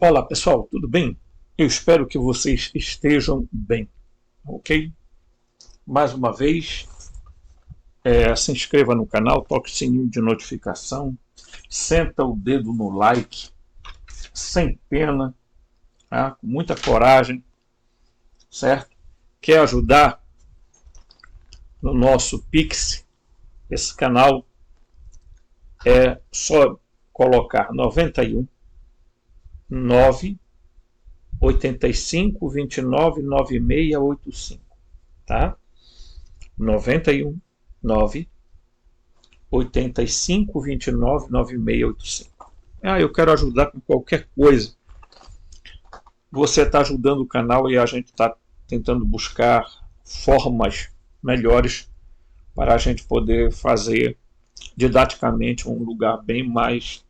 Olá pessoal, tudo bem? Eu espero que vocês estejam bem, ok? Mais uma vez, se inscreva no canal, toque o sininho de notificação, senta o dedo no like, sem pena, tá? Com muita coragem, certo? Quer ajudar no nosso Pix? Esse canal é só colocar 91 9 85 29 9685, tá? 91 9 85 29 9685. Eu quero ajudar com qualquer coisa. Você está ajudando o canal e a gente está tentando buscar formas melhores para a gente poder fazer didaticamente um lugar bem mais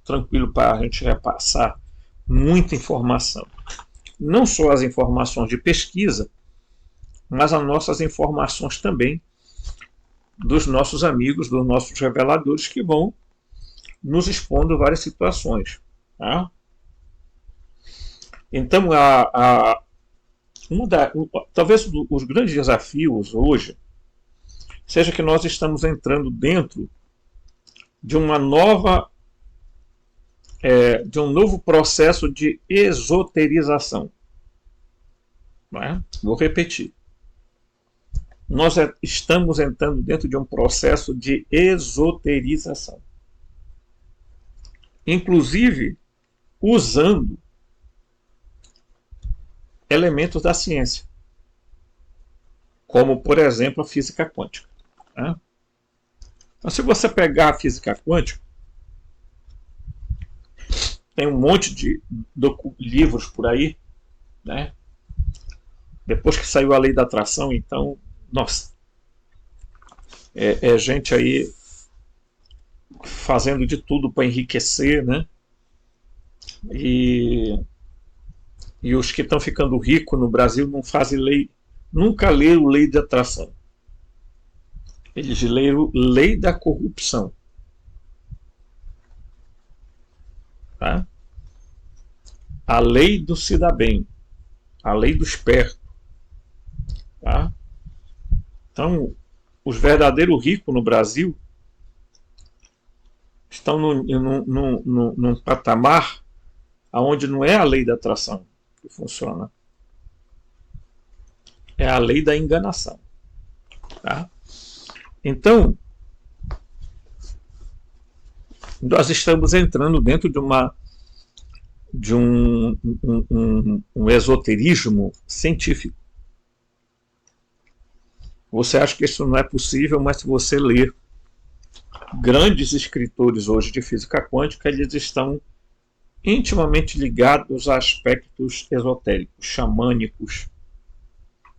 tranquilo para a gente repassar muita informação. Não só as informações de pesquisa, mas as nossas informações também dos nossos amigos, dos nossos reveladores que vão nos expondo várias situações. Tá? Então, talvez os grandes desafios hoje seja que nós estamos entrando dentro de uma nova de um novo processo de esoterização. Vou repetir. Nós estamos entrando dentro de um processo de esoterização. Inclusive, usando elementos da ciência. Como, por exemplo, a física quântica. Então, se você pegar a física quântica, tem um monte de livros por aí, né? Depois que saiu a lei da atração, então, nossa, gente aí fazendo de tudo para enriquecer, né? E os que estão ficando ricos no Brasil não fazem lei, nunca leram lei de atração. Eles leram lei da corrupção. Tá? A lei do se dar bem, a lei do esperto. Tá? Então, os verdadeiros ricos no Brasil estão num patamar onde não é a lei da atração que funciona, é a lei da enganação. Tá? Então, nós estamos entrando dentro de um esoterismo científico. Você acha que isso não é possível, mas se você ler grandes escritores hoje de física quântica, eles estão intimamente ligados a aspectos esotéricos, xamânicos,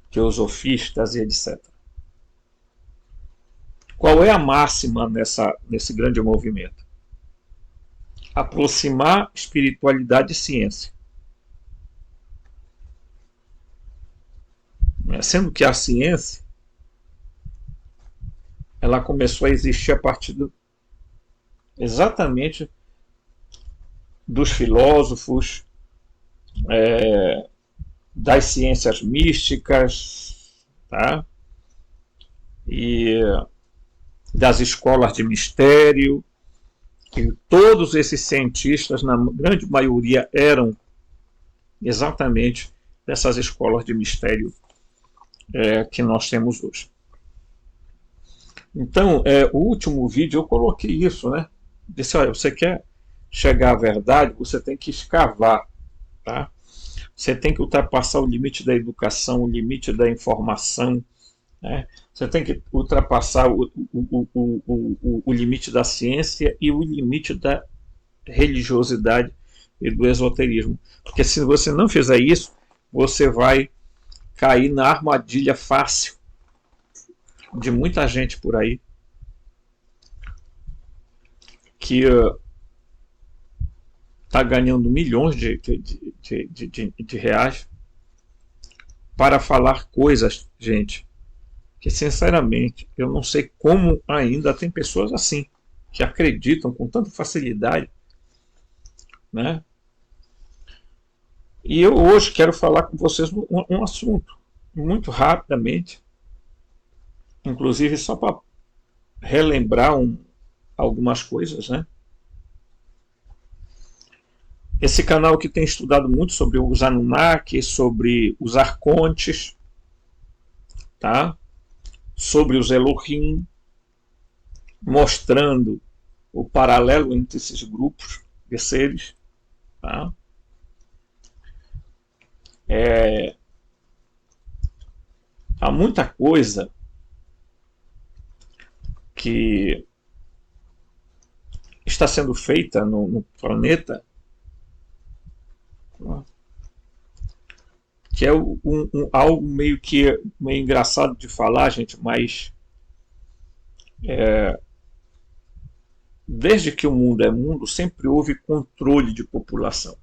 teosofistas e etc. Qual é a máxima nesse grande movimento? Aproximar espiritualidade e ciência. Sendo que a ciência ela começou a existir a partir exatamente dos filósofos, das ciências místicas, tá? E das escolas de mistério. E todos esses cientistas, na grande maioria, eram exatamente dessas escolas de mistério que nós temos hoje. Então, o último vídeo eu coloquei isso, né? Disse, olha, você quer chegar à verdade, você tem que escavar, tá? Você tem que ultrapassar o limite da educação, o limite da informação, né? Você tem que ultrapassar o limite da ciência e o limite da religiosidade e do esoterismo. Porque se você não fizer isso, você vai cair na armadilha fácil de muita gente por aí que está ganhando milhões de reais para falar coisas, gente, que sinceramente eu não sei como ainda tem pessoas assim que acreditam com tanta facilidade, né? E eu hoje quero falar com vocês um assunto, muito rapidamente, inclusive só para relembrar algumas coisas, né? Esse canal que tem estudado muito sobre os Anunnaki, sobre os Arcontes, tá? Sobre os Elohim, mostrando o paralelo entre esses grupos de seres, tá? Há muita coisa que está sendo feita no planeta, que é algo meio que meio engraçado de falar, gente, mas desde que o mundo é mundo, sempre houve controle de população.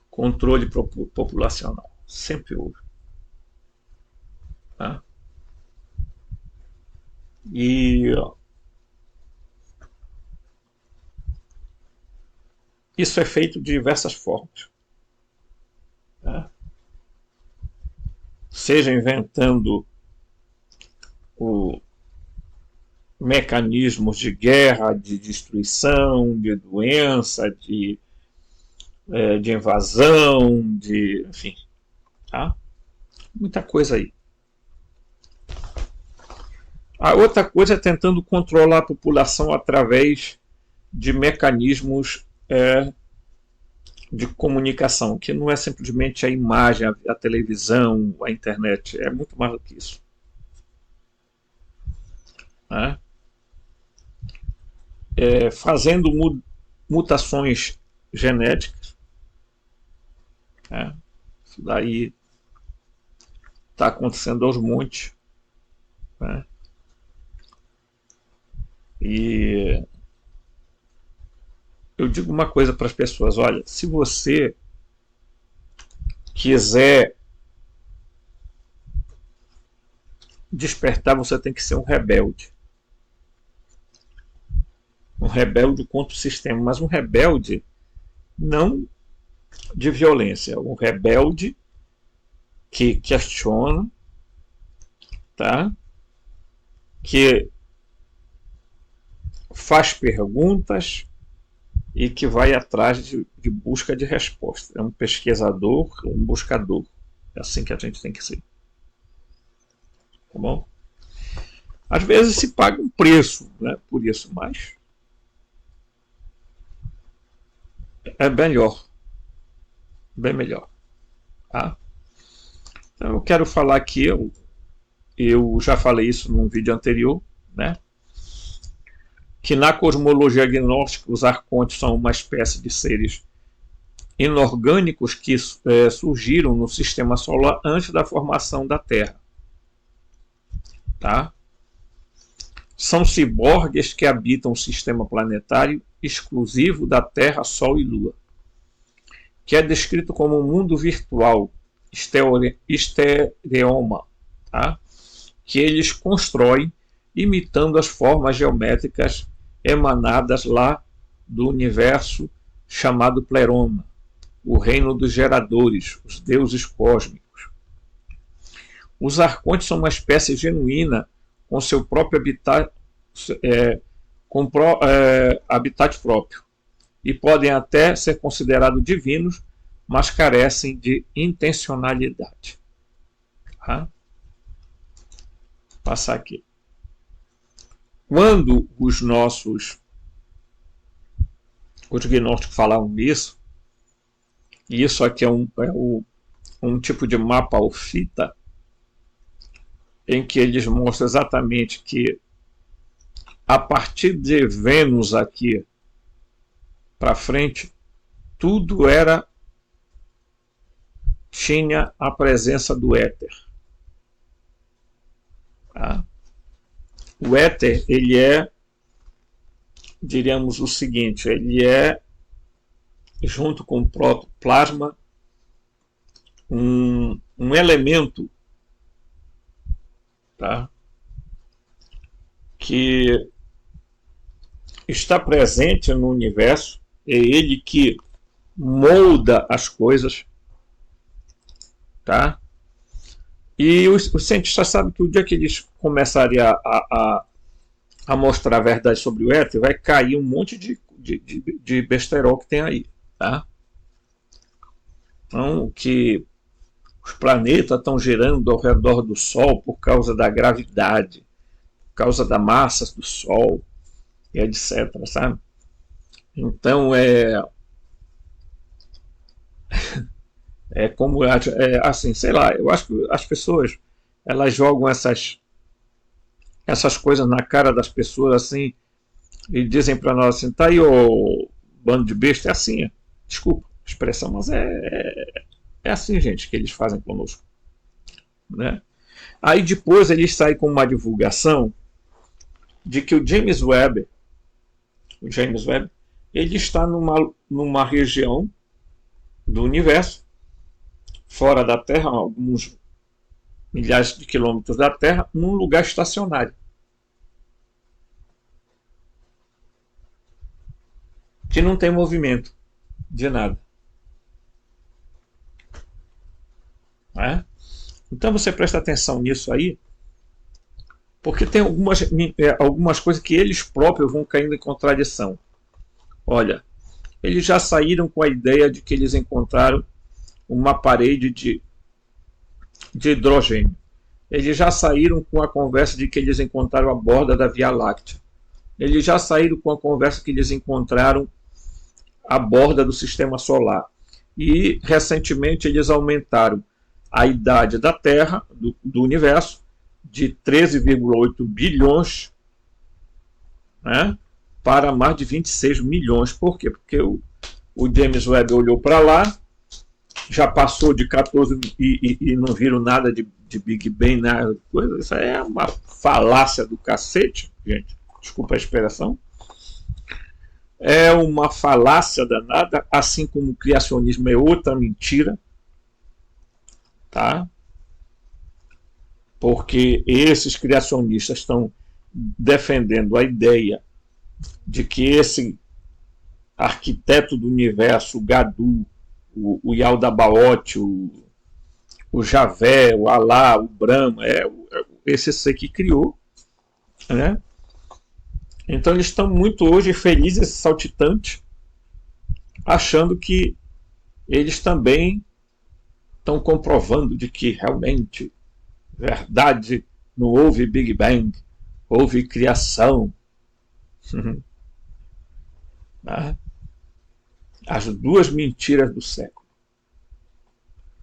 Controle populacional. Sempre houve. Tá? E isso é feito de diversas formas. Tá? Seja inventando mecanismos de guerra, de destruição, de doença, de invasão, enfim, tá? Muita coisa aí. A outra coisa é tentando controlar a população através de mecanismos de comunicação, que não é simplesmente a imagem, a televisão, a internet, é muito mais do que isso. Né? Fazendo mutações genéticas. Isso daí está acontecendo aos montes. Né? E eu digo uma coisa para as pessoas: olha, se você quiser despertar, você tem que ser um rebelde. Um rebelde contra o sistema, mas um rebelde não de violência, um rebelde que questiona, tá? Que faz perguntas e que vai atrás de busca de resposta. É um pesquisador, um buscador. É assim que a gente tem que ser. Tá bom? Às vezes se paga um preço, né, por isso, mas é melhor. Bem melhor. Tá? Então eu quero falar aqui, eu já falei isso num vídeo anterior, né? Que na cosmologia agnóstica os arcontes são uma espécie de seres inorgânicos que surgiram no sistema solar antes da formação da Terra. Tá? São ciborgues que habitam o sistema planetário exclusivo da Terra, Sol e Lua, que é descrito como um mundo virtual, estereoma, tá? Que eles constroem imitando as formas geométricas emanadas lá do universo chamado Pleroma, o reino dos geradores, os deuses cósmicos. Os arcontes são uma espécie genuína com seu próprio habitat próprio e podem até ser considerados divinos, mas carecem de intencionalidade. Tá? Vou passar aqui. Quando os gnósticos falavam nisso, e isso aqui é um tipo de mapa ou fita, em que eles mostram exatamente que a partir de Vênus aqui para frente, tudo tinha a presença do éter. Tá? O éter, ele diríamos o seguinte, ele junto com o protoplasma, um elemento, tá? Que está presente no universo, é ele que molda as coisas, tá? E os cientistas sabem que o dia que eles começarem a mostrar a verdade sobre o éter, vai cair um monte de besterol que tem aí, tá? Então, que os planetas estão girando ao redor do Sol por causa da gravidade, por causa da massa do Sol, e etc, sabe? Então, como, assim, sei lá, eu acho que as pessoas, elas jogam essas coisas na cara das pessoas, assim, e dizem para nós assim, tá aí o bando de besta, é assim, desculpa a expressão, mas é assim, gente, que eles fazem conosco, né? Aí depois eles saem com uma divulgação de que o James Webb, ele está numa região do universo, fora da Terra, alguns milhares de quilômetros da Terra, num lugar estacionário. Que não tem movimento de nada. Né? Então você presta atenção nisso aí, porque tem algumas coisas que eles próprios vão caindo em contradição. Olha, eles já saíram com a ideia de que eles encontraram uma parede de hidrogênio. Eles já saíram com a conversa de que eles encontraram a borda da Via Láctea. Eles já saíram com a conversa que eles encontraram a borda do sistema solar. E, recentemente, eles aumentaram a idade da Terra, do universo, de 13,8 bilhões, né, para mais de 26 milhões. Por quê? Porque o James Webb olhou para lá, já passou de 14 e não viram nada de Big Bang, nada de coisa. Isso é uma falácia do cacete, gente. Desculpa a expressão. É uma falácia danada, assim como o criacionismo é outra mentira, tá? Porque esses criacionistas estão defendendo a ideia de que esse arquiteto do universo, o Gadu, o Yaldabaoth, o Javé, o Alá, o Brahma, esse ser que criou, né? Então eles estão muito hoje felizes e saltitantes, achando que eles também estão comprovando de que realmente, verdade, não houve Big Bang, houve criação. As duas mentiras do século.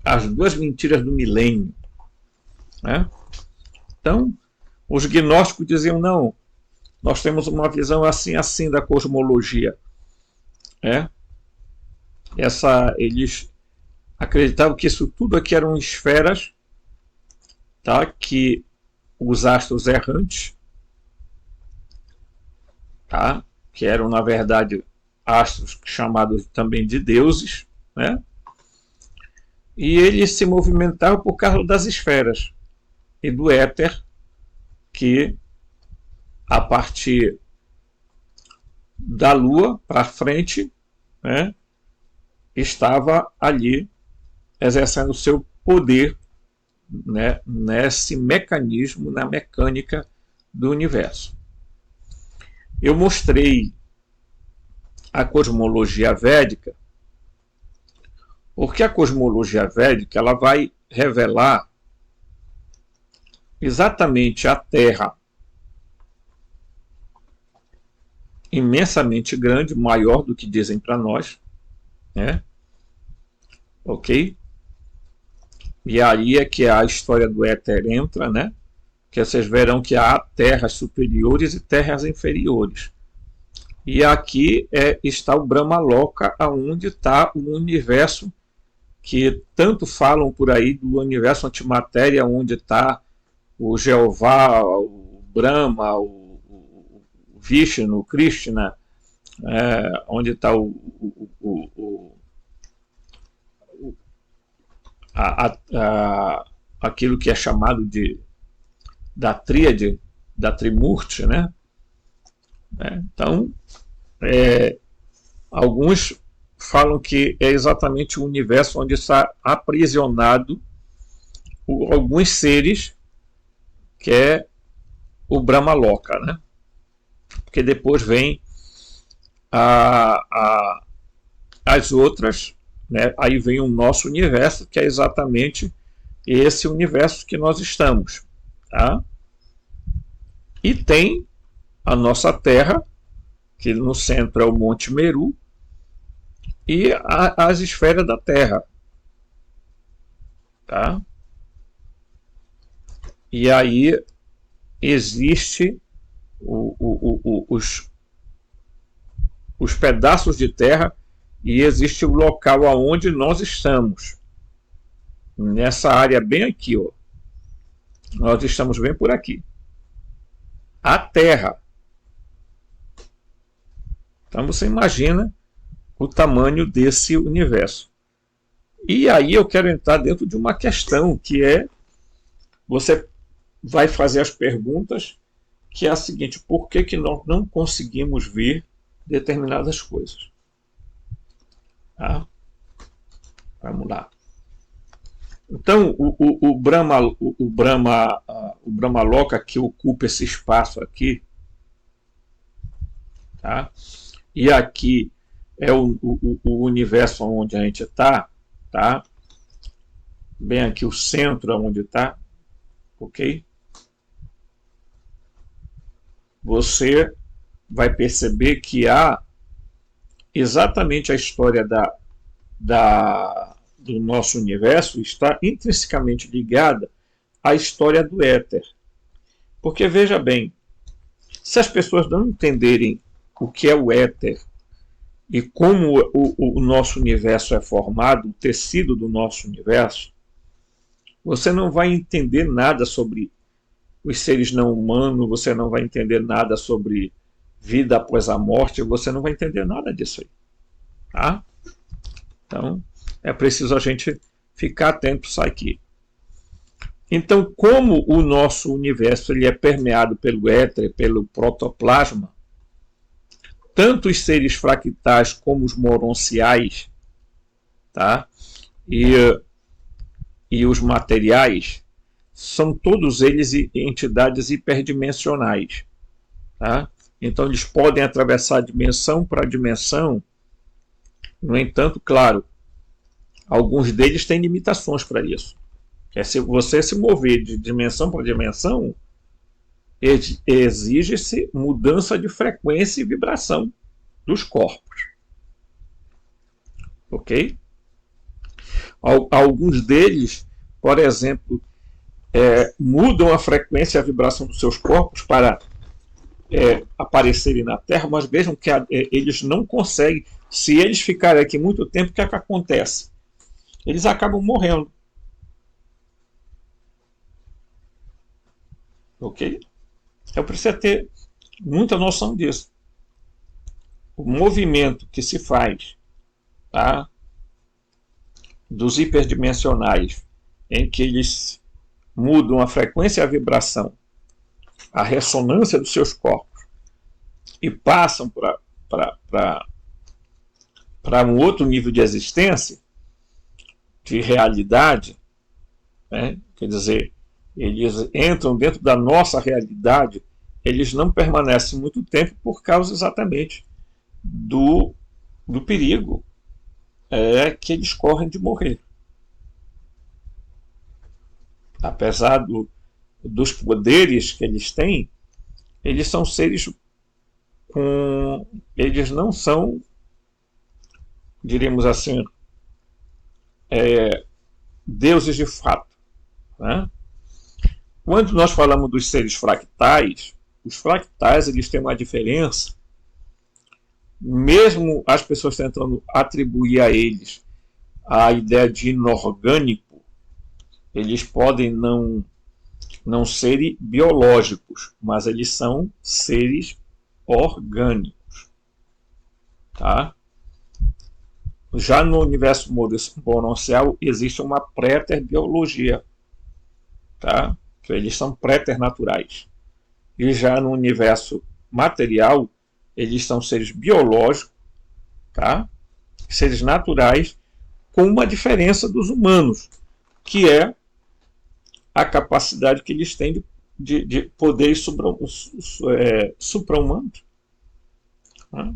As duas mentiras do milênio. Né? Então, os gnósticos diziam, não, nós temos uma visão assim da cosmologia. Eles acreditavam que isso tudo aqui eram esferas, tá? Que os astros errantes, tá? Que eram, na verdade, astros chamados também de deuses, né? E eles se movimentavam por causa das esferas e do éter, que a partir da Lua para frente, né, estava ali exercendo o seu poder, né, nesse mecanismo, na mecânica do universo. Eu mostrei a cosmologia védica, porque a cosmologia védica ela vai revelar exatamente a Terra imensamente grande, maior do que dizem para nós, né? Ok? E aí é que a história do éter entra, né? Que vocês verão que há terras superiores e terras inferiores. E aqui está o Brahmaloka, onde está o universo que tanto falam por aí do universo antimatéria, onde está o Jeová, o Brahma, o Vishnu, o Krishna, onde está aquilo que é chamado da tríade, da Trimurti, né? Então, alguns falam que é exatamente o universo onde está aprisionado alguns seres, que é o Brahmaloka, né? Porque depois vem as outras, né? Aí vem o nosso universo, que é exatamente esse universo que nós estamos, tá? E tem a nossa Terra, que no centro é o Monte Meru, e as esferas da Terra, tá? E aí existe os pedaços de terra e existe o local aonde nós estamos. Nessa área bem aqui, ó. Nós estamos bem por aqui. A Terra. Então você imagina o tamanho desse universo. E aí eu quero entrar dentro de uma questão que é, você vai fazer as perguntas, que é a seguinte: por que nós não conseguimos ver determinadas coisas? Tá? Vamos lá. Então, o Brahmaloka, que ocupa esse espaço aqui, tá? E aqui é o universo onde a gente está, tá? Bem aqui o centro onde está, ok? Você vai perceber que há exatamente a história do nosso universo está intrinsecamente ligada à história do éter. Porque, veja bem, se as pessoas não entenderem o que é o éter e como o nosso universo é formado, o tecido do nosso universo, você não vai entender nada sobre os seres não humanos, você não vai entender nada sobre vida após a morte, você não vai entender nada disso aí. Tá? Então, é preciso a gente ficar atento a isso aqui. Então, como o nosso universo ele é permeado pelo éter, pelo protoplasma, tanto os seres fractais como os moronciais, tá? E os materiais, são todos eles entidades hiperdimensionais. Tá? Então, eles podem atravessar dimensão para dimensão. No entanto, claro, alguns deles têm limitações para isso. Se você se mover de dimensão para dimensão, exige-se mudança de frequência e vibração dos corpos. Ok? Alguns deles, por exemplo, mudam a frequência e a vibração dos seus corpos para aparecerem na Terra, mas vejam que eles não conseguem. Se eles ficarem aqui muito tempo, o que é que acontece? Eles acabam morrendo. Ok? Eu preciso ter muita noção disso. O movimento que se faz, tá, dos hiperdimensionais, em que eles mudam a frequência e a vibração, a ressonância dos seus corpos, e passam para um outro nível de existência, de realidade, né? Quer dizer, eles entram dentro da nossa realidade, eles não permanecem muito tempo por causa exatamente do perigo que eles correm de morrer. Apesar dos poderes que eles têm, eles são seres eles não são, diríamos assim, deuses de fato. Né? Quando nós falamos dos seres fractais, os fractais eles têm uma diferença, mesmo as pessoas tentando atribuir a eles a ideia de inorgânico, eles podem não serem biológicos, mas eles são seres orgânicos. Tá? Já no universo moroncial existe uma préterbiologia, tá? Eles são préternaturais. E já no universo material, eles são seres biológicos, tá? seres naturais, com uma diferença dos humanos, que é a capacidade que eles têm de poderes supra-humanos. Né?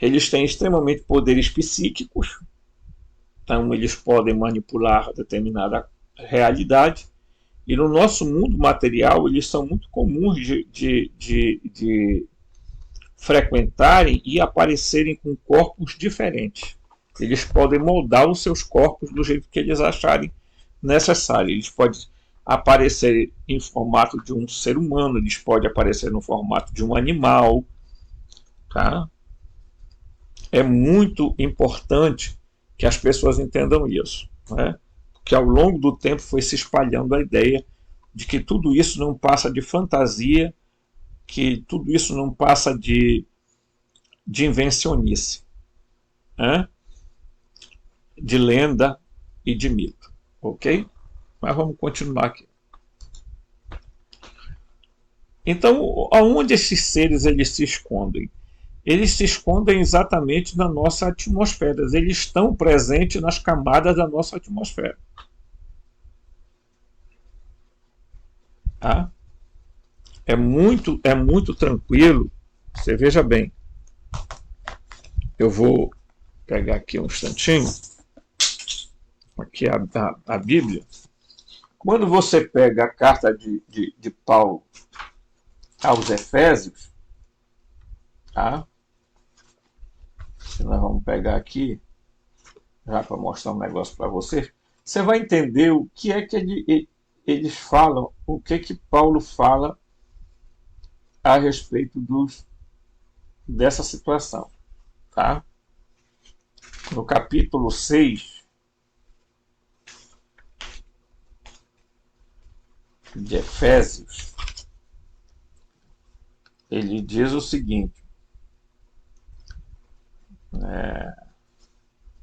Eles têm extremamente poderes psíquicos, então eles podem manipular determinada realidade, e no nosso mundo material eles são muito comuns de frequentarem e aparecerem com corpos diferentes. Eles podem moldar os seus corpos do jeito que eles acharem necessário. Eles podem aparecer em formato de um ser humano, eles podem aparecer no formato de um animal. Tá? É muito importante que as pessoas entendam isso, né? Porque ao longo do tempo foi se espalhando a ideia de que tudo isso não passa de fantasia, que tudo isso não passa de invencionice, né? De lenda e de mito, ok? Mas vamos continuar aqui. Então, aonde esses seres eles se escondem? Eles se escondem exatamente na nossa atmosfera. Eles estão presentes nas camadas da nossa atmosfera. Tá? É muito tranquilo. Você veja bem. Eu vou pegar aqui um instantinho. Aqui a Bíblia. Quando você pega a carta de Paulo aos Efésios, tá? Nós vamos pegar aqui, já para mostrar um negócio para você. Você vai entender o que é que eles falam, o que que Paulo fala a respeito dessa situação. Tá? No capítulo 6 de Efésios, ele diz o seguinte.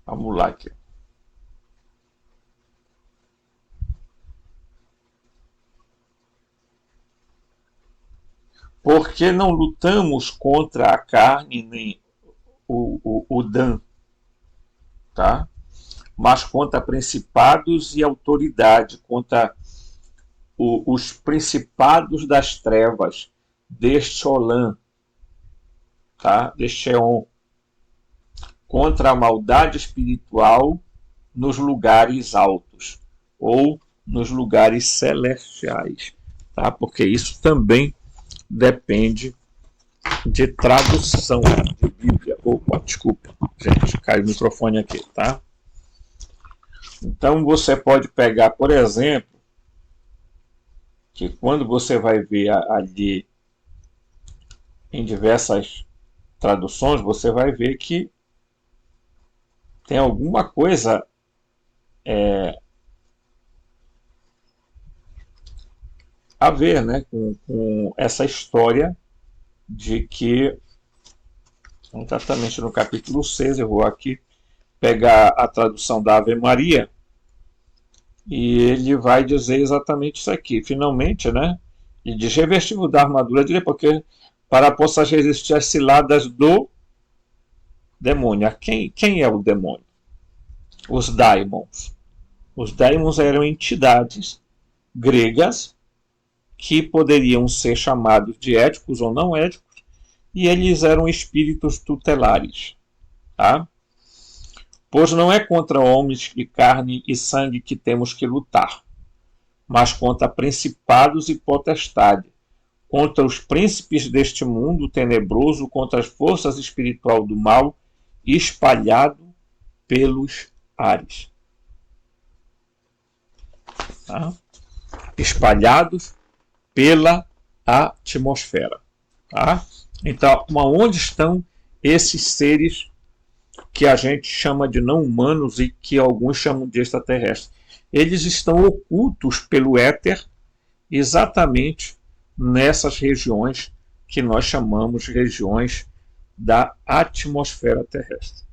Vamos lá aqui. Porque não lutamos contra a carne nem o dano, tá? Mas contra principados e autoridade, contra os principados das trevas, deste Olã, tá? Deste Eon, contra a maldade espiritual nos lugares altos ou nos lugares celestiais, tá? Porque isso também depende de tradução de Bíblia. Opa, desculpa, gente, caiu o microfone aqui, tá? Então você pode pegar, por exemplo, que quando você vai ver ali em diversas traduções, você vai ver que tem alguma coisa a ver, né, com essa história de que, exatamente no capítulo 6, eu vou aqui pegar a tradução da Ave Maria, e ele vai dizer exatamente isso aqui. Finalmente, né, ele diz: revestir-vos da armadura de Deus, porque para possas resistir às ciladas do demônio. Quem é o demônio? Os daimons. Os daimons eram entidades gregas que poderiam ser chamados de éticos ou não éticos, e eles eram espíritos tutelares. Tá? Pois não é contra homens de carne e sangue que temos que lutar, mas contra principados e potestades, contra os príncipes deste mundo tenebroso, contra as forças espirituais do mal, espalhado pelos ares. Tá? Espalhados pela atmosfera. Tá? Então, onde estão esses seres que a gente chama de não humanos e que alguns chamam de extraterrestres? Eles estão ocultos pelo éter, exatamente nessas regiões que nós chamamos de regiões da atmosfera terrestre.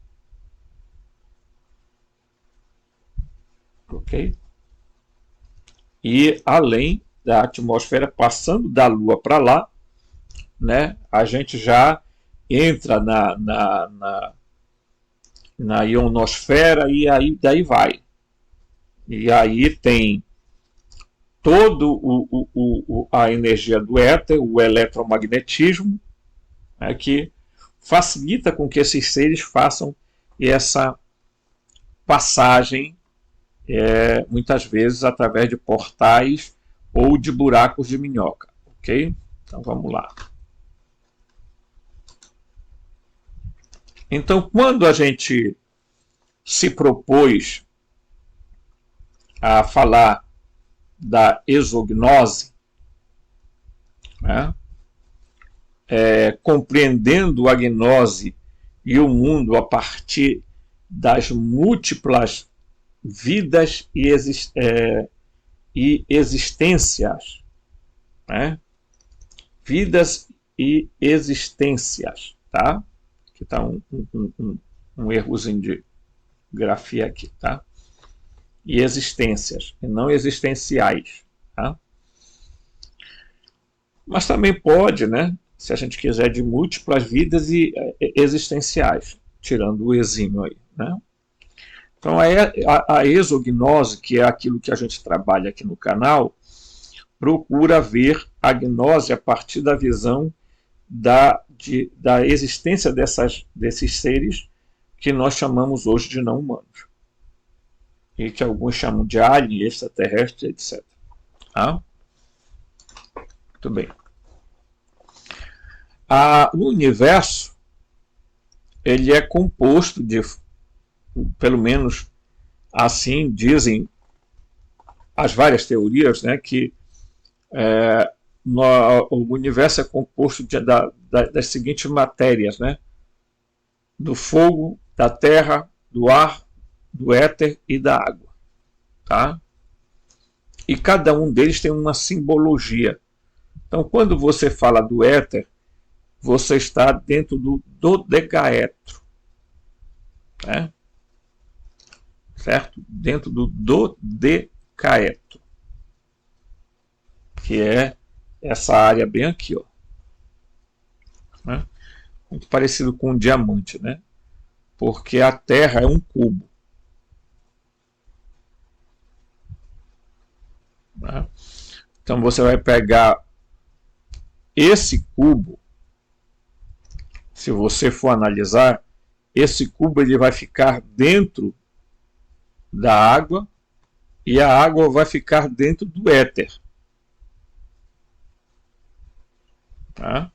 Ok? E além da atmosfera, passando da Lua para lá, né, a gente já entra na ionosfera, e aí daí vai. E aí tem todo a energia do éter, o eletromagnetismo, né, que facilita com que esses seres façam essa passagem, muitas vezes através de portais ou de buracos de minhoca. Ok? Então vamos lá. Então, quando a gente se propôs a falar da exognose, né, compreendendo a gnose e o mundo a partir das múltiplas vidas e existências, né? Vidas e existências, tá? Aqui está um errozinho de grafia aqui, tá? E existências, e não existenciais, tá? Mas também pode, né? Se a gente quiser, de múltiplas vidas e existenciais, tirando o exímio aí, né? Então a exognose, que é aquilo que a gente trabalha aqui no canal, procura ver a gnose a partir da visão da existência desses seres que nós chamamos hoje de não humanos. E que alguns chamam de alien, extraterrestre, etc. Ah? Muito bem. O universo, ele é composto de, pelo menos assim dizem as várias teorias, né, que o universo é composto das seguintes matérias, né? Do fogo, da terra, do ar, do éter e da água. Tá? E cada um deles tem uma simbologia. Então, quando você fala do éter, você está dentro do dodecaedro. Né? Certo? Dentro do dodecaedro. Que é essa área bem aqui, ó. Né? Muito parecido com um diamante, né? Porque a Terra é um cubo. Né? Então você vai pegar esse cubo, se você for analisar, esse cubo ele vai ficar dentro da água e a água vai ficar dentro do éter. Tá?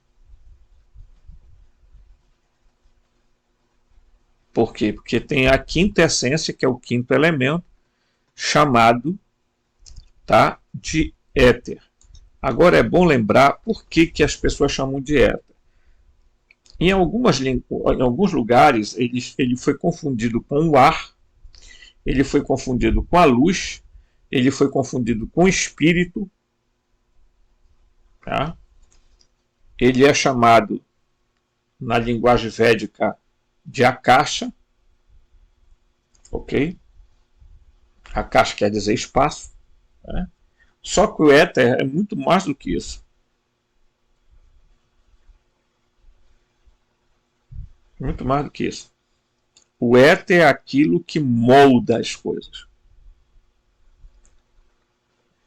Por quê? Porque tem a quinta essência, que é o quinto elemento, chamado, tá, de éter. Agora é bom lembrar por que as pessoas chamam de éter. Em alguns lugares ele foi confundido com o ar, ele foi confundido com a luz, ele foi confundido com o espírito. Tá? Ele é chamado, na linguagem védica, de Akasha. Ok? Akasha quer dizer espaço. Né? Só que o éter é muito mais do que isso. Muito mais do que isso. O éter é aquilo que molda as coisas.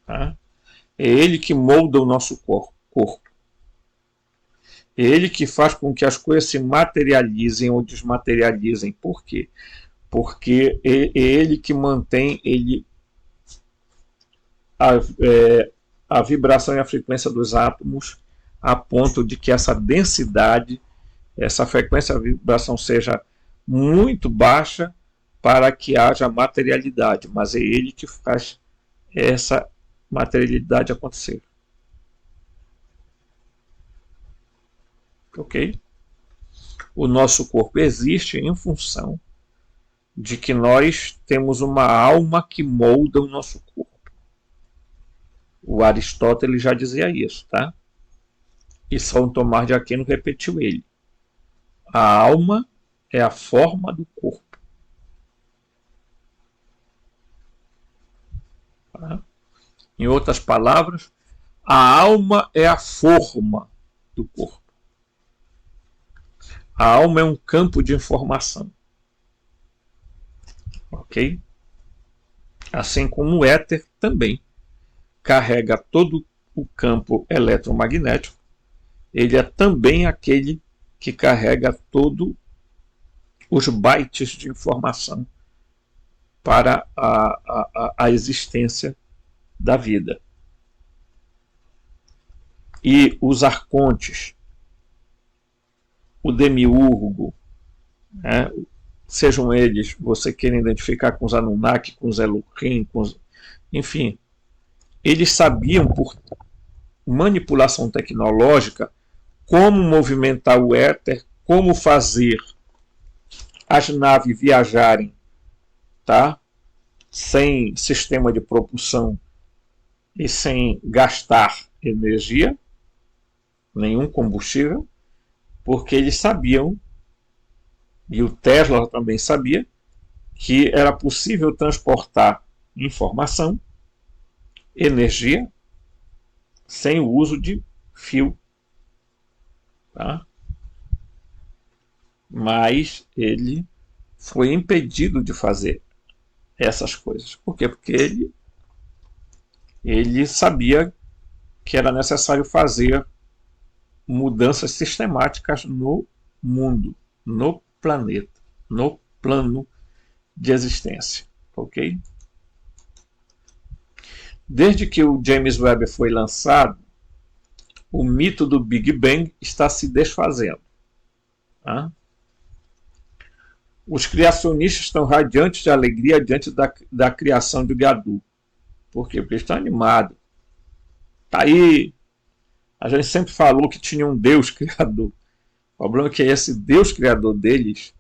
Tá? É ele que molda o nosso corpo. É ele que faz com que as coisas se materializem ou desmaterializem. Por quê? Porque é ele que mantém a vibração e a frequência dos átomos a ponto de que essa densidade, essa frequência de vibração seja muito baixa para que haja materialidade, mas é ele que faz essa materialidade acontecer. Ok? O nosso corpo existe em função de que nós temos uma alma que molda o nosso corpo. O Aristóteles já dizia isso, tá? E São Tomás de Aquino repetiu ele. A alma é a forma do corpo. Tá? Em outras palavras, a alma é a forma do corpo. A alma é um campo de informação. ok? Assim como o éter também carrega todo o campo eletromagnético, ele é também aquele que carrega todos os bytes de informação para a existência da vida. E os arcontes, o demiurgo, né, sejam eles, você queira identificar com os Anunnaki, com os Elohim, enfim, eles sabiam, por manipulação tecnológica, como movimentar o éter, como fazer as naves viajarem, tá? Sem sistema de propulsão e sem gastar energia, nenhum combustível, porque eles sabiam, e o Tesla também sabia, que era possível transportar informação, energia, sem o uso de fio. Tá? Mas ele foi impedido de fazer essas coisas. Por quê? Porque ele sabia que era necessário fazer mudanças sistemáticas no mundo, no planeta, no plano de existência. Ok? Desde que o James Webb foi lançado, o mito do Big Bang está se desfazendo. Tá? Os criacionistas estão radiantes de alegria diante da criação de Gadu. Por quê? Porque eles estão animados. Tá aí. A gente sempre falou que tinha um Deus criador. O problema é que esse Deus criador deles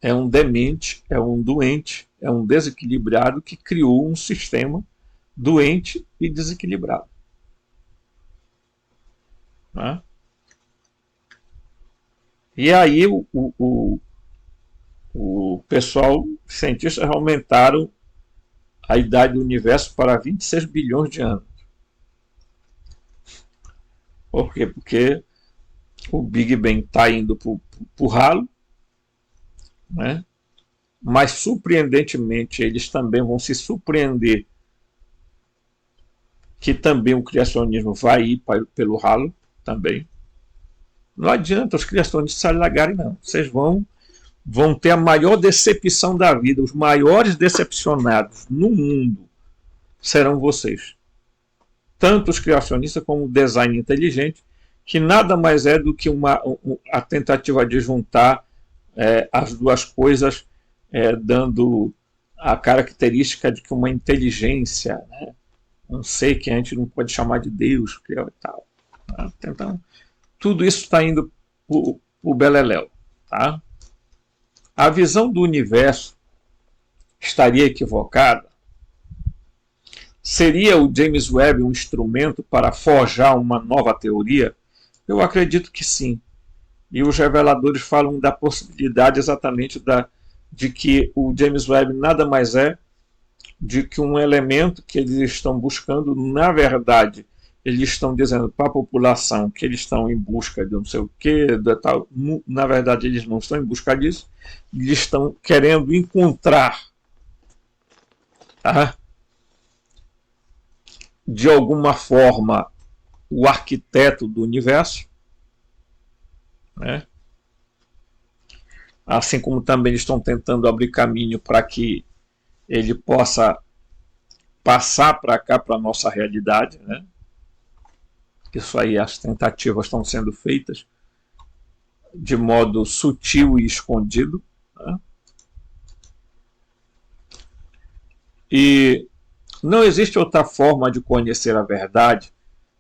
é um demente, é um doente, é um desequilibrado que criou um sistema doente e desequilibrado. Né? E aí o pessoal, os cientistas aumentaram a idade do universo para 26 bilhões de anos. Por quê? Porque o Big Bang está indo para o ralo, né? Mas surpreendentemente eles também vão se surpreender que também o criacionismo vai ir pelo ralo também. Não adianta os criacionistas se alagarem, não. Vocês vão ter a maior decepção da vida. Os maiores decepcionados no mundo serão vocês. Tanto os criacionistas como o design inteligente, que nada mais é do que a tentativa de juntar as duas coisas, dando a característica de que uma inteligência, né? Não sei, que a gente não pode chamar de Deus, e tal. Tá? Então, tudo isso está indo para o beleléu. Tá? A visão do universo estaria equivocada? Seria o James Webb um instrumento para forjar uma nova teoria? Eu acredito que sim. E os reveladores falam da possibilidade exatamente de que o James Webb nada mais é de que um elemento que eles estão buscando, na verdade, eles estão dizendo para a população que eles estão em busca de não sei o que, na verdade eles não estão em busca disso, eles estão querendo encontrar, tá? De alguma forma, o arquiteto do universo, né? Assim como também eles estão tentando abrir caminho para que ele possa passar para cá, para a nossa realidade, né? Isso aí, as tentativas estão sendo feitas de modo sutil e escondido, né? E não existe outra forma de conhecer a verdade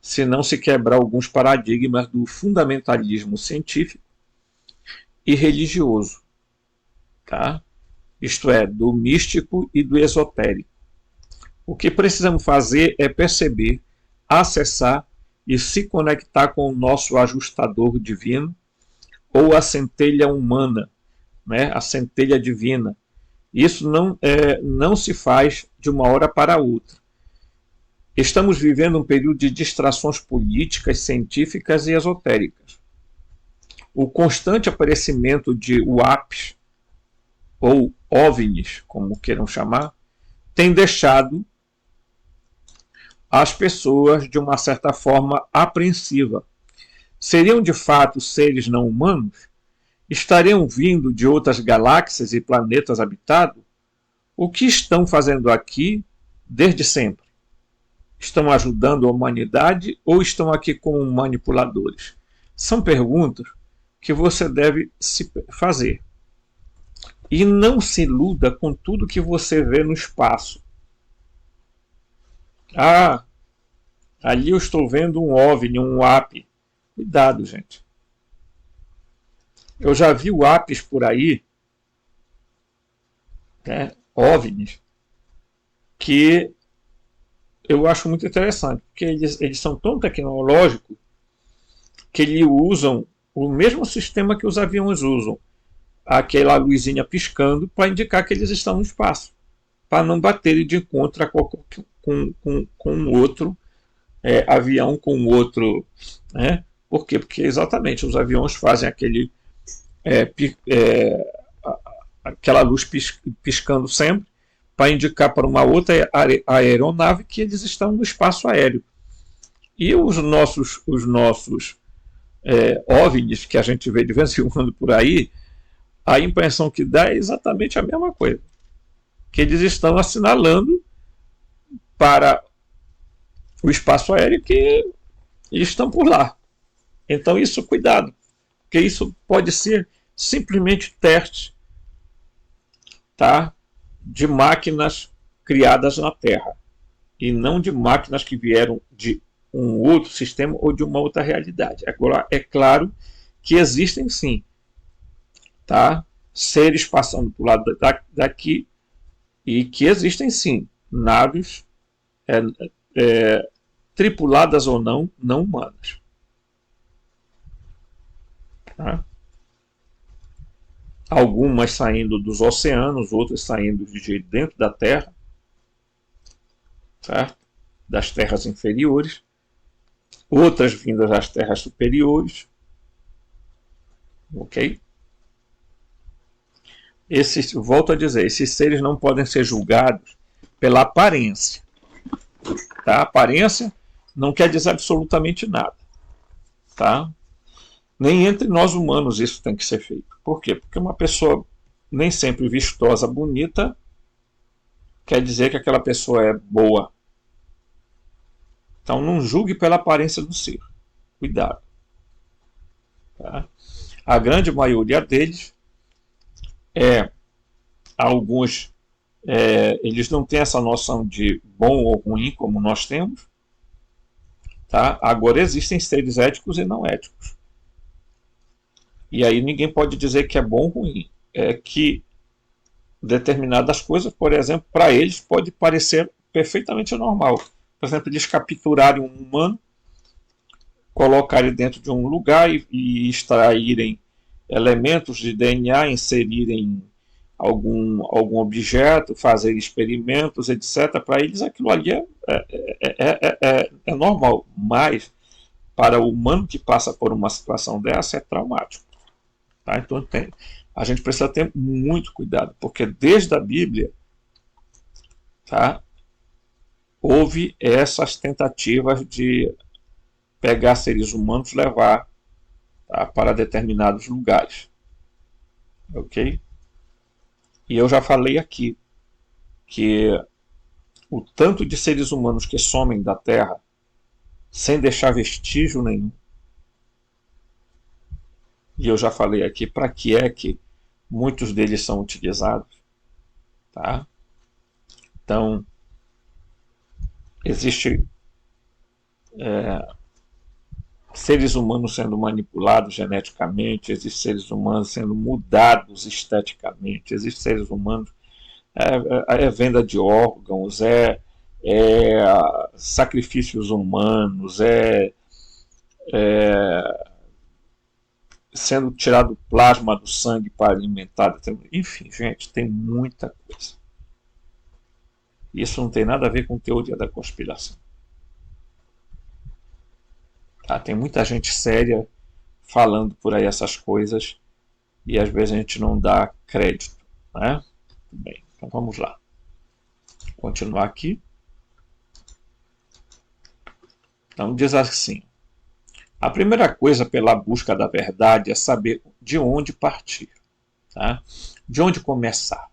se não se quebrar alguns paradigmas do fundamentalismo científico e religioso, tá? Isto é, do místico e do esotérico. O que precisamos fazer é perceber, acessar e se conectar com o nosso ajustador divino ou a centelha humana, né? A centelha divina. Isso não se faz de uma hora para outra. Estamos vivendo um período de distrações políticas, científicas e esotéricas. O constante aparecimento de WAPs ou OVNIs, como queiram chamar, tem deixado as pessoas, de uma certa forma, apreensiva. Seriam de fato seres não humanos? Estariam vindo de outras galáxias e planetas habitados? O que estão fazendo aqui desde sempre? Estão ajudando a humanidade ou estão aqui como manipuladores? São perguntas que você deve se fazer. E não se iluda com tudo que você vê no espaço. Ah, ali eu estou vendo um OVNI, um WAP. Cuidado, gente. Eu já vi WAPs por aí, né, OVNIs, que eu acho muito interessante, porque eles são tão tecnológicos que eles usam o mesmo sistema que os aviões usam, aquela luzinha piscando para indicar que eles estão no espaço, para não baterem de encontro com outro avião, com outro. Né? Por quê? Porque exatamente os aviões fazem aquela luz piscando sempre para indicar para uma outra aeronave que eles estão no espaço aéreo. E os nossos OVNIs que a gente vê de vez em quando por aí, a impressão que dá é exatamente a mesma coisa. Que eles estão assinalando para o espaço aéreo que estão por lá. Então isso, cuidado, porque isso pode ser simplesmente teste, tá, de máquinas criadas na Terra e não de máquinas que vieram de um outro sistema ou de uma outra realidade. Agora, é claro que existem sim, tá, seres passando por lado daqui e que existem sim naves tripuladas ou não, não humanas. Tá? Algumas saindo dos oceanos, outras saindo de dentro da Terra, certo? Das terras inferiores, outras vindas das terras superiores, ok? Volto a dizer, esses seres não podem ser julgados pela aparência. Tá? A aparência não quer dizer absolutamente nada. Tá? Nem entre nós humanos isso tem que ser feito. Por quê? Porque uma pessoa nem sempre vistosa, bonita, quer dizer que aquela pessoa é boa. Então não julgue pela aparência do ser. Cuidado. Tá? A grande maioria deles alguns eles não têm essa noção de bom ou ruim como nós temos. Tá? Agora existem seres éticos e não éticos. E aí ninguém pode dizer que é bom ou ruim. É que determinadas coisas, por exemplo, para eles pode parecer perfeitamente normal. Por exemplo, eles capturarem um humano, colocarem dentro de um lugar e extraírem elementos de DNA, inserirem algum objeto, fazer experimentos, etc. Para eles aquilo ali é normal, mas para o humano que passa por uma situação dessa é traumático. Tá? Então a gente precisa ter muito cuidado, porque desde a Bíblia, tá, houve essas tentativas de pegar seres humanos e levar, tá, para determinados lugares. Ok? E eu já falei aqui que o tanto de seres humanos que somem da Terra sem deixar vestígio nenhum. E eu já falei aqui para que é que muitos deles são utilizados. Tá? Então, existe seres humanos sendo manipulados geneticamente, existem seres humanos sendo mudados esteticamente, existem seres humanos, venda de órgãos, sacrifícios humanos, sendo tirado plasma do sangue para alimentar. Enfim, gente, tem muita coisa. Isso não tem nada a ver com teoria da conspiração. Tá? Tem muita gente séria falando por aí essas coisas e às vezes a gente não dá crédito. Né? Bem, então vamos lá. Continuar aqui. Então diz assim: a primeira coisa pela busca da verdade é saber de onde partir, tá? De onde começar.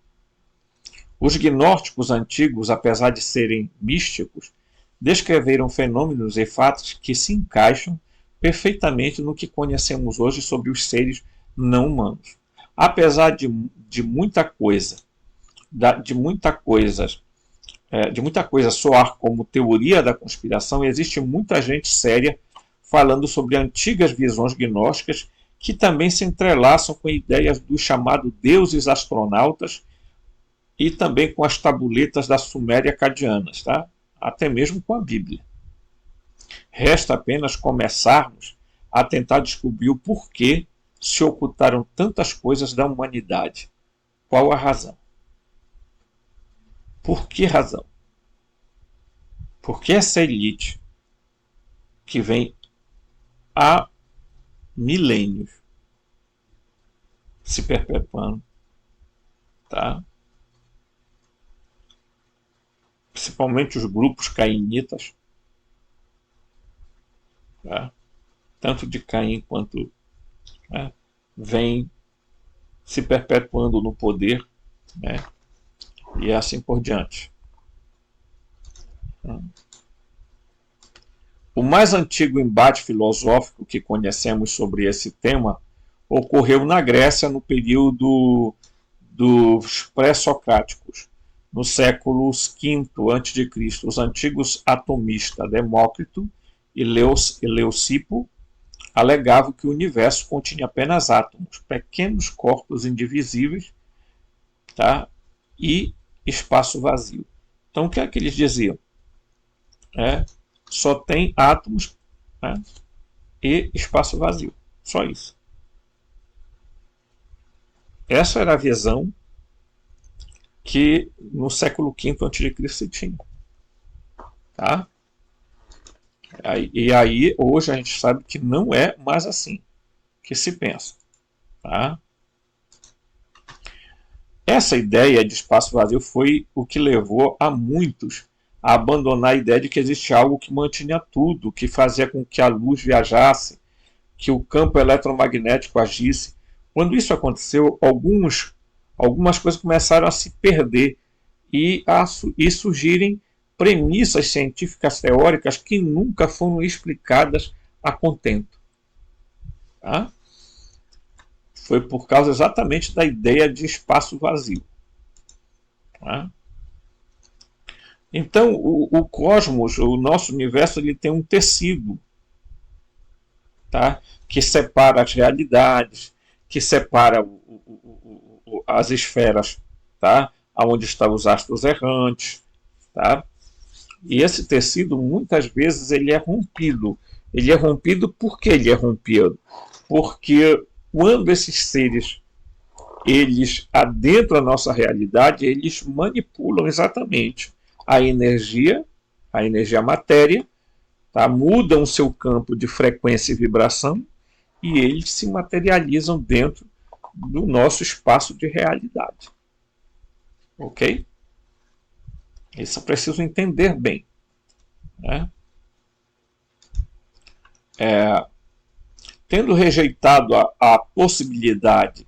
Os gnósticos antigos, apesar de serem místicos, descreveram fenômenos e fatos que se encaixam perfeitamente no que conhecemos hoje sobre os seres não humanos. Apesar de muita coisa, de muita coisa soar como teoria da conspiração, existe muita gente séria falando sobre antigas visões gnósticas que também se entrelaçam com ideias dos chamados deuses astronautas e também com as tabuletas da Suméria acadianas, tá? Até mesmo com a Bíblia. Resta apenas começarmos a tentar descobrir o porquê se ocultaram tantas coisas da humanidade. Qual a razão? Por que razão? Porque essa elite que vem há milênios se perpetuando, tá? Principalmente os grupos cainitas, tá? Tanto de Caim quanto, né, vem se perpetuando no poder, né, e assim por diante. O mais antigo embate filosófico que conhecemos sobre esse tema ocorreu na Grécia no período dos pré-socráticos, no século V a.C. Os antigos atomistas Demócrito e Leucipo alegavam que o universo continha apenas átomos, pequenos corpos indivisíveis, tá? E espaço vazio. Então o que é que eles diziam? Só tem átomos, né, e espaço vazio. Só isso. Essa era a visão que no século V a.C. se tinha. Tá? E aí, hoje a gente sabe que não é mais assim que se pensa. Tá? Essa ideia de espaço vazio foi o que levou a muitos a abandonar a ideia de que existe algo que mantinha tudo, que fazia com que a luz viajasse, que o campo eletromagnético agisse. Quando isso aconteceu, algumas coisas começaram a se perder e surgirem premissas científicas teóricas que nunca foram explicadas a contento. Tá? Foi por causa exatamente da ideia de espaço vazio. Tá? Então, o cosmos, o nosso universo, ele tem um tecido, tá? Que separa as realidades, que separa as esferas, tá? Onde estão os astros errantes. Tá? E esse tecido, muitas vezes, ele é rompido. Ele é rompido por que ele é rompido? Porque quando esses seres eles adentram a nossa realidade, eles manipulam exatamente a energia matéria, tá? Mudam o seu campo de frequência e vibração e eles se materializam dentro do nosso espaço de realidade. Ok? Isso eu preciso entender bem. Né? Tendo rejeitado a possibilidade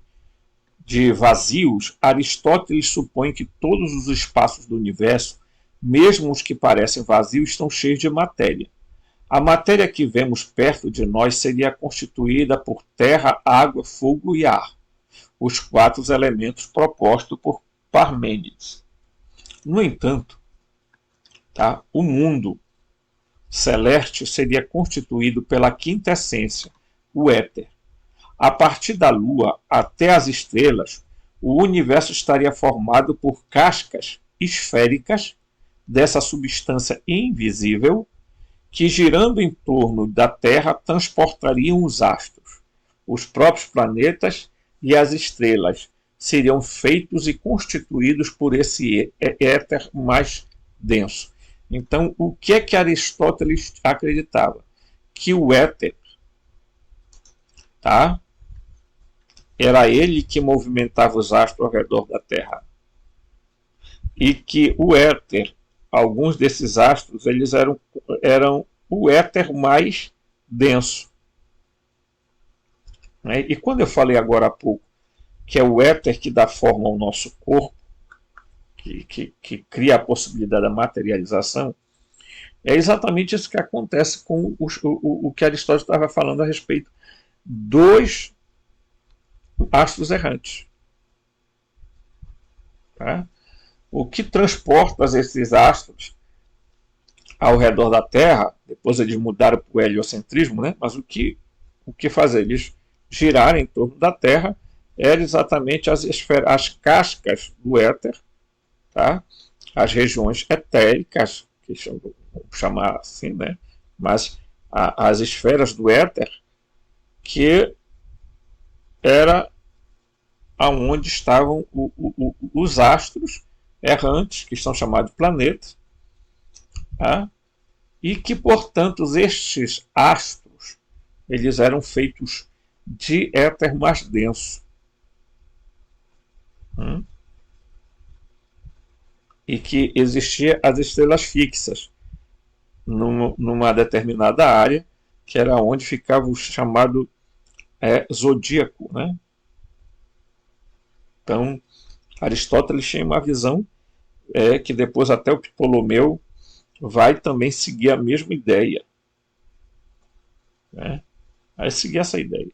de vazios, Aristóteles supõe que todos os espaços do universo, mesmo os que parecem vazios, estão cheios de matéria. A matéria que vemos perto de nós seria constituída por terra, água, fogo e ar, os 4 elementos propostos por Parmênides. No entanto, tá, o mundo celeste seria constituído pela quinta essência, o éter. A partir da Lua até as estrelas, o universo estaria formado por cascas esféricas dessa substância invisível que, girando em torno da Terra, transportariam os astros. Os próprios planetas e as estrelas seriam feitos e constituídos por esse éter mais denso. Então, o que é que Aristóteles acreditava? Que o éter, tá? Era ele que movimentava os astros ao redor da Terra. e que o éter, alguns desses astros, eles eram o éter mais denso. Né? E quando eu falei agora há pouco que é o éter que dá forma ao nosso corpo, que cria a possibilidade da materialização, é exatamente isso que acontece com o que Aristóteles estava falando a respeito dos astros errantes. Tá? O que transporta esses astros ao redor da Terra, depois eles mudaram para o heliocentrismo, né? Mas o que fazer? Eles girarem em torno da Terra eram exatamente as cascas do éter, tá? As regiões etéricas, que vamos chamar assim, né? Mas as esferas do éter, que era aonde estavam os astros errantes, que são chamados de planetas, tá? E que, portanto, estes astros eles eram feitos de éter mais denso. E que existiam as estrelas fixas numa determinada área, que era onde ficava o chamado zodíaco. Né? Então, Aristóteles tinha uma visão que depois até o Ptolomeu vai também seguir a mesma ideia. Né? Vai seguir essa ideia.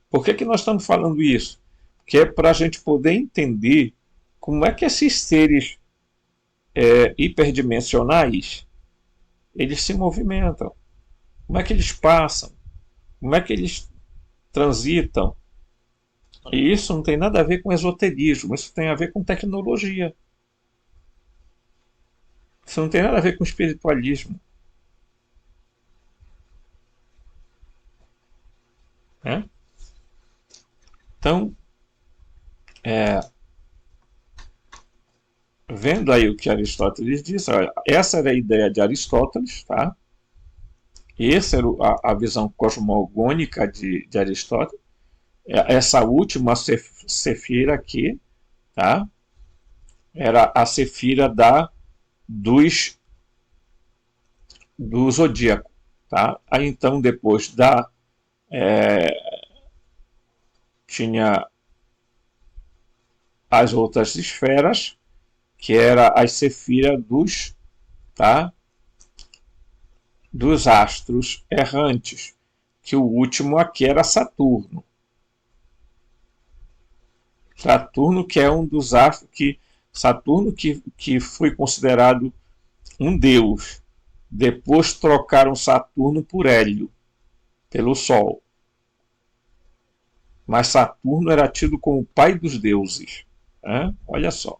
Por que nós estamos falando isso? Porque é para a gente poder entender como é que esses seres hiperdimensionais eles se movimentam, como é que eles passam, como é que eles transitam. E isso não tem nada a ver com esoterismo, isso tem a ver com tecnologia. Isso não tem nada a ver com espiritualismo. Né? Então, vendo aí o que Aristóteles disse, olha, essa era a ideia de Aristóteles, tá? Essa era a visão cosmogônica de Aristóteles. Essa última cefira aqui, tá? Era a cefira do zodíaco, tá? Aí então depois tinha as outras esferas, que era a cefira dos astros errantes, que o último aqui era Saturno. Saturno, que é um dos astros Saturno que foi considerado um deus. Depois trocaram Saturno por Hélio, pelo Sol. Mas Saturno era tido como o pai dos deuses. Olha só.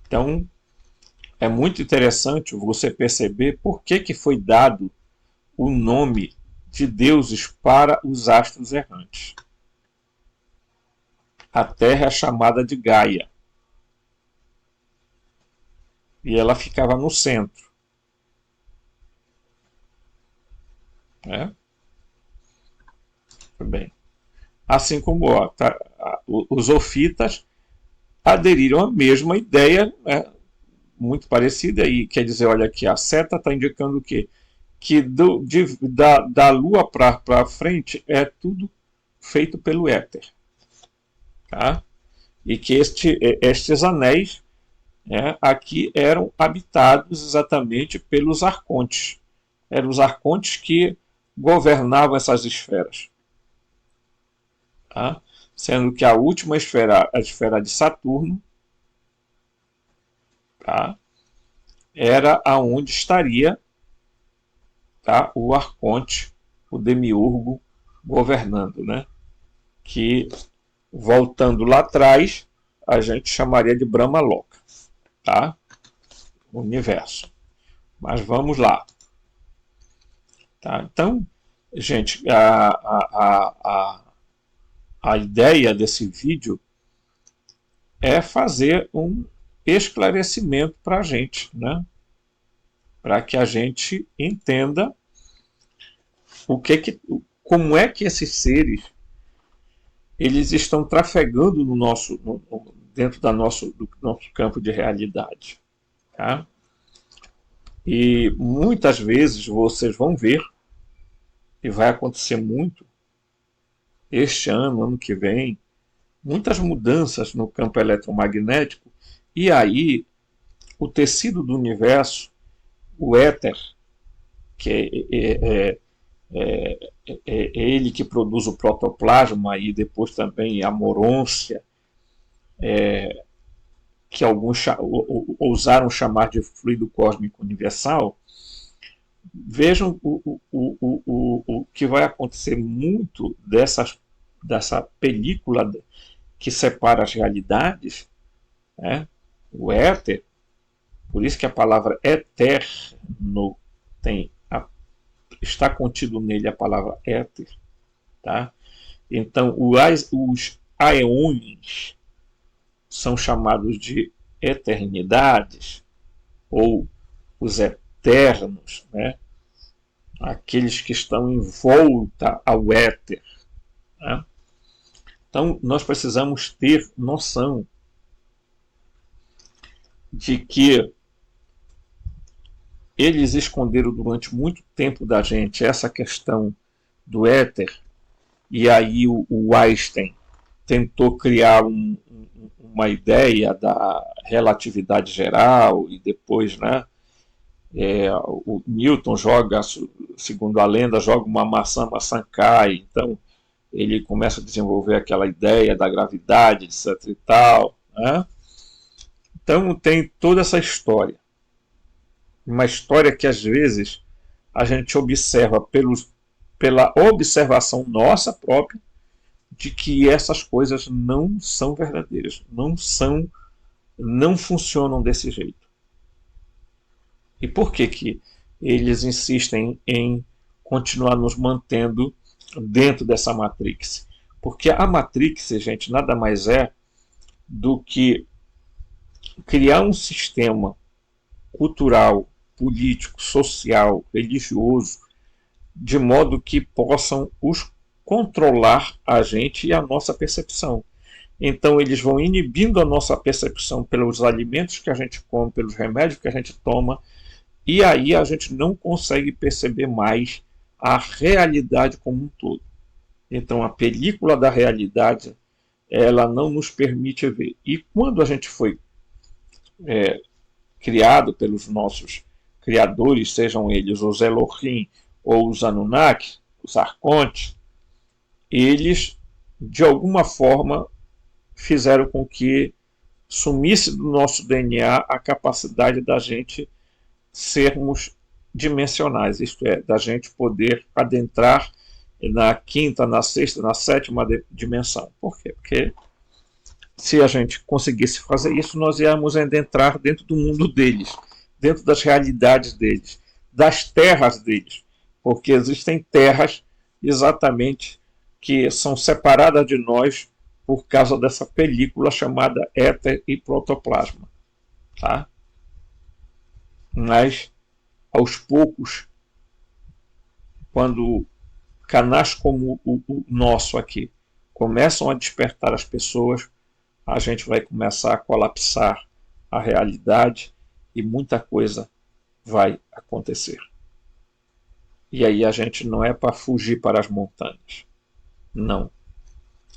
Então, é muito interessante você perceber por que foi dado o nome de deuses para os astros errantes. A Terra é chamada de Gaia. E ela ficava no centro. Bem. Assim como os ofitas aderiram à mesma ideia, muito parecida, e quer dizer, olha aqui, a seta está indicando o quê? Que da Lua para frente é tudo feito pelo éter. Tá? E que estes anéis aqui eram habitados exatamente pelos arcontes. Eram os arcontes que governavam essas esferas. Tá? Sendo que a última esfera, a esfera de Saturno, tá? Era aonde estaria, tá? O arconte, o demiurgo, governando. Né? Que, voltando lá atrás, a gente chamaria de Brahma Loka. Tá? O universo. Mas vamos lá. Tá? Então, gente, a ideia desse vídeo é fazer um esclarecimento para a gente, né? Para que a gente entenda como é que esses seres eles estão trafegando no nosso, dentro do nosso campo de realidade. Tá? E muitas vezes vocês vão ver, e vai acontecer muito este ano, ano que vem, muitas mudanças no campo eletromagnético, e aí o tecido do universo, o éter, que é ele que produz o protoplasma e depois também a morôncia, que alguns ousaram chamar de fluido cósmico universal. Vejam o que vai acontecer muito dessa película que separa as realidades, né? O éter, por isso que a palavra eterno está contido nele a palavra éter. Tá? Então, os aeões são chamados de eternidades, ou os eternos, né? Aqueles que estão em volta ao éter. Né? Então, nós precisamos ter noção de que eles esconderam durante muito tempo da gente essa questão do éter, e aí o Einstein tentou criar uma ideia da relatividade geral, e depois, né, o Newton joga, segundo a lenda, joga uma maçã, a maçã cai, então ele começa a desenvolver aquela ideia da gravidade, etc e tal, né? Então tem toda essa história, uma história que às vezes a gente observa pela observação nossa própria de que essas coisas não são verdadeiras, não funcionam desse jeito. E por que eles insistem em continuar nos mantendo dentro dessa Matrix? Porque a Matrix, gente, nada mais é do que criar um sistema cultural, político, social, religioso, de modo que possam os controlar a gente e a nossa percepção. Então eles vão inibindo a nossa percepção pelos alimentos que a gente come, pelos remédios que a gente toma, e aí a gente não consegue perceber mais a realidade como um todo. Então a película da realidade, ela não nos permite ver. E quando a gente foi criado pelos nossos criadores, sejam eles os Elohim ou os Anunnaki, os Arcontes, eles de alguma forma fizeram com que sumisse do nosso DNA a capacidade da gente sermos dimensionais, isto é, da gente poder adentrar na quinta, na sexta, na sétima dimensão. Por quê? Porque se a gente conseguisse fazer isso, nós íamos adentrar dentro do mundo deles, dentro das realidades deles, das terras deles, porque existem terras exatamente que são separadas de nós por causa dessa película chamada éter e protoplasma. Tá? Mas, aos poucos, quando canais como o nosso aqui começam a despertar as pessoas, a gente vai começar a colapsar a realidade e muita coisa vai acontecer. E aí a gente não é para fugir para as montanhas. Não.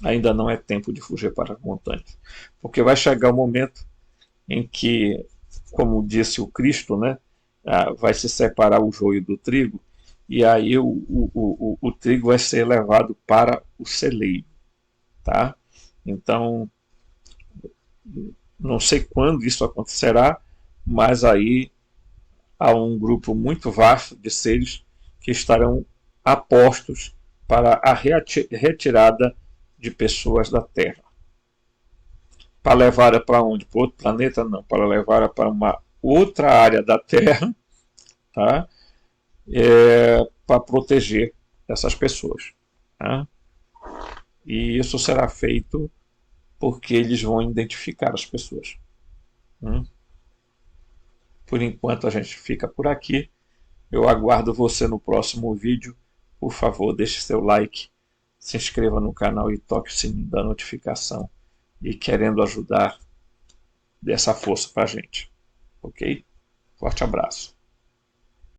Ainda não é tempo de fugir para as montanhas. Porque vai chegar o momento em que, como disse o Cristo, né, vai se separar o joio do trigo, e aí o trigo vai ser levado para o celeiro. Tá? Então, não sei quando isso acontecerá, mas aí há um grupo muito vasto de seres que estarão apostos para a retirada de pessoas da Terra. Para levar para onde? Para outro planeta? Não. Para levar para uma outra área da Terra, tá? Para proteger essas pessoas. Tá? E isso será feito porque eles vão identificar as pessoas. Por enquanto a gente fica por aqui. Eu aguardo você no próximo vídeo. Por favor, deixe seu like, se inscreva no canal e toque o sininho da notificação. E querendo ajudar, dê essa força para a gente. Ok? Forte abraço.